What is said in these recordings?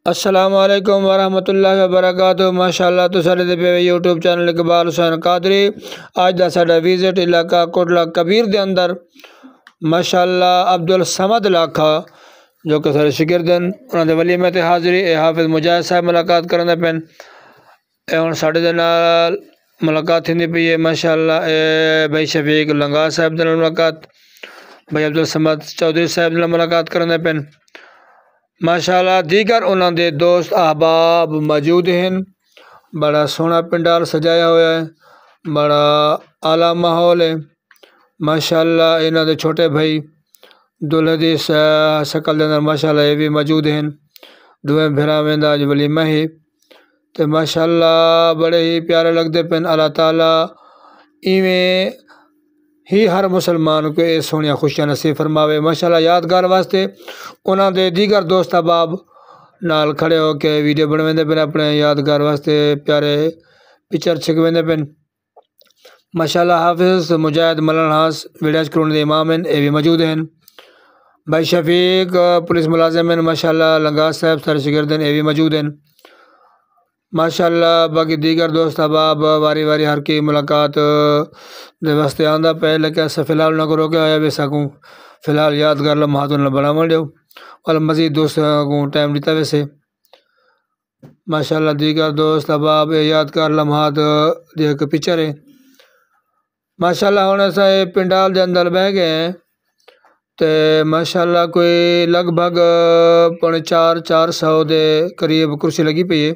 السلام علیکم ورحمۃ اللہ وبرکاتہ۔ ماشاءاللہ تو سارے پہ یوٹیوب چینل اقبال حسین قادری۔ آج دا ساڈا وزٹ علاقہ کوٹلا کبیر دے اندر ماشاءاللہ عبدالصمد علاقہ جو کہ سارے شگرد ہیں انہاں دے ولیمے تے حاضری اے حافظ مجاہد صاحب ملاقات کرنے پین اے ہن ساڈے دے نال ملاقات تھیندی پئی ہے ماشاءاللہ اے بھائی شفیق لنگا صاحب دے نال ملاقات، بھائی عبدالصمد چودھری صاحب دے نال ملاقات کرنے پین ماشاءاللہ۔ دیگر انہاں دے دوست احباب موجود ہیں۔ بڑا سونا پنڈال سجایا ہوا ہے، بڑا اعلیٰ ماحول ہے ماشاءاللہ۔ انہاں دے چھوٹے بھائی دلہے دی شکل دے اندر ماشاءاللہ یہ بھی موجود ہیں۔ دوویں بھراویں دا اج ولیمہ ہے تے ماشاءاللہ بڑے ہی پیارے لگدے پن۔ اللہ تعالیٰ ایویں ہی ہر مسلمان کو اے سونیاں خوشیاں نصیب فرماوے ماشاءاللہ۔ یادگار واسطے انہاں دے دیگر دوست احباب نال کھڑے ہو کے ویڈیو بنویندے پن، اپنے یادگار واسطے پیارے پکچر چھکویندے پن ماشاءاللہ۔ حافظ مجاہد ملنہاس ویڈیوز کرانے دے امام ہیں، اے بھی موجود ہیں۔ بھائی شفیق پولیس ملازم ہیں ماشاءاللہ۔ لنگا صاحب سارے شگرد ہیں، اے بھی موجود ہیں ماشاءاللہ۔ باقی دیگر دوست احباب واری واری ہر کی ملاقات دے واسطے آندا پہ، لیکن ایسا فی الحال نہ کرو کہ آیا بھی سکوں فی الحال یادگار لمحات نہ بناون دیو اور مزید دوست کو ٹائم دیتا ویسے ماشاءاللہ۔ دیگر دوست احباب یادگار لمحات دے کے پکچر ہے ماشاءاللہ۔ ہن ایسا پنڈال دے اندر بہ گئے ہیں تے ماشاءاللہ کوئی لگ بھگ 450 دے قریب کرسی لگی پئی ہے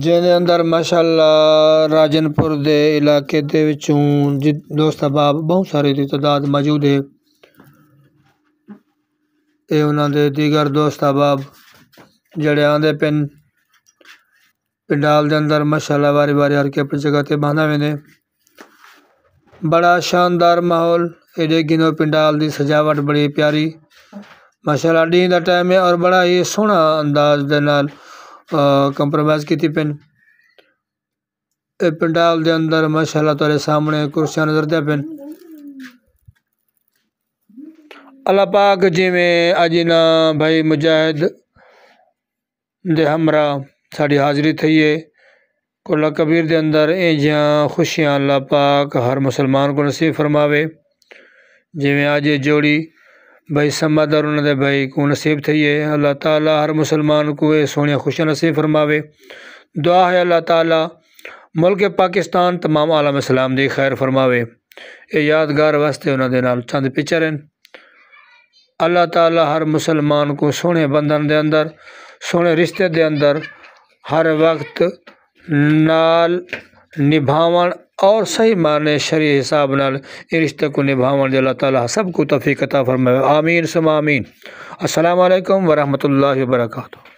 جن دے اندر ماشاءاللہ راجن پور دے علاقے دے وچوں دوست احباب بہت سارے دی تعداد موجود ہے۔ اے انہاں دے دیگر دوست احباب جڑے آندے پن پنڈال دے اندر ماشاءاللہ واری واری ہر کے اپنی جگہ تے باندھا ویندے۔ بڑا شاندار ماحول اے گنو پنڈال دی سجاوٹ بڑی پیاری ماشاءاللہ۔ ڈین دا ٹائم ہے اور بڑا ہی سوہنا انداز دے نال کمپرومائز کیتی پن۔ اے پنڈال دے اندر ماشاءاللہ تہاڈے سامنے کرسیاں نظر دے پن۔ اللہ پاک جویں اج نا بھائی مجاہد دے ہمراہ ساڈی حاضری تھی ہے کوٹلا کبیر دے اندر، جہاں خوشیاں اللہ پاک ہر مسلمان کو نصیب فرماوے جویں اج جوڑی بھائی سمد اور انہاں دے بھائی کو نصیب تھی ہے۔ اللہ تعالیٰ ہر مسلمان کو اے سونیاں خوشیاں نصیب فرماوے۔ دعا ہے اللہ تعالیٰ ملک پاکستان تمام عالم اسلام دی خیر فرماوے۔ اے یادگار واسطے انہاں دے نال چند پکچر ہیں۔ اللہ تعالیٰ ہر مسلمان کو سونے بندھن دے اندر سونے رشتے دے اندر ہر وقت نال نبھاون اور صحیح معنی شرعی حساب نال اس رشتے کو نبھاون دے اللہ تعالیٰ سب کو توفیق عطا فرمائے، آمین ثم آمین۔ السلام علیکم ورحمۃ اللہ وبرکاتہ۔